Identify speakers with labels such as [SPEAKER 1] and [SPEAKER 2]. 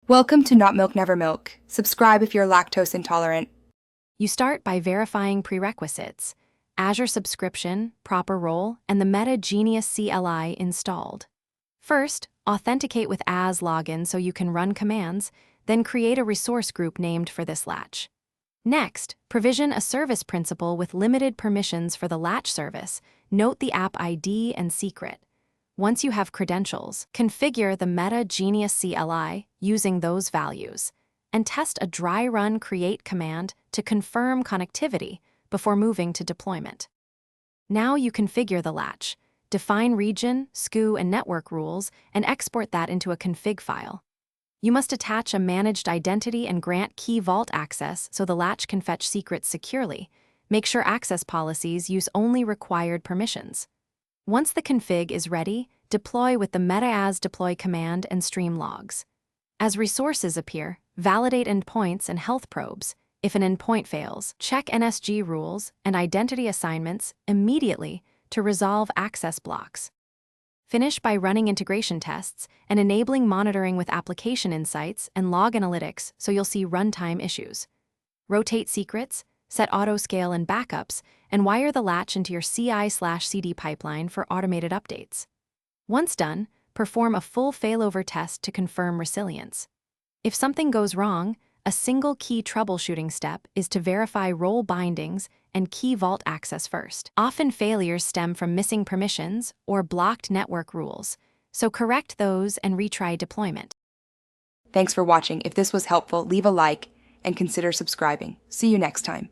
[SPEAKER 1] Welcome to Not Milk Never Milk. Subscribe if you're lactose intolerant.
[SPEAKER 2] You start by verifying prerequisites: Azure subscription, proper role, and the Meta Genius CLI installed. First, authenticate with Az login so you can run commands, then create a resource group named for this latch. Next, provision a service principal with limited permissions for the latch service. Note the app ID and secret. Once you have credentials, configure the Meta Genius CLI using those values, and test a dry run create command to confirm connectivity before moving to deployment. Now you configure the latch, define region, SKU, and network rules, and export that into a config file. You must attach a managed identity and grant key vault access so the latch can fetch secrets securely. Make sure access policies use only required permissions. Once the config is ready, deploy with the meta-as deploy command and stream logs. As resources appear, validate endpoints and health probes. If an endpoint fails, check NSG rules and identity assignments immediately to resolve access blocks. Finish by running integration tests and enabling monitoring with application insights and log analytics so you'll see runtime issues. Rotate secrets, set auto-scale and backups, and wire the latch into your CI/CD pipeline for automated updates. Once done, perform a full failover test to confirm resilience. If something goes wrong, a single key troubleshooting step is to verify role bindings and key vault access first. Often failures stem from missing permissions or blocked network rules, so correct those and retry deployment.
[SPEAKER 1] Thanks for watching. If this was helpful, leave a like and consider subscribing. See you next time.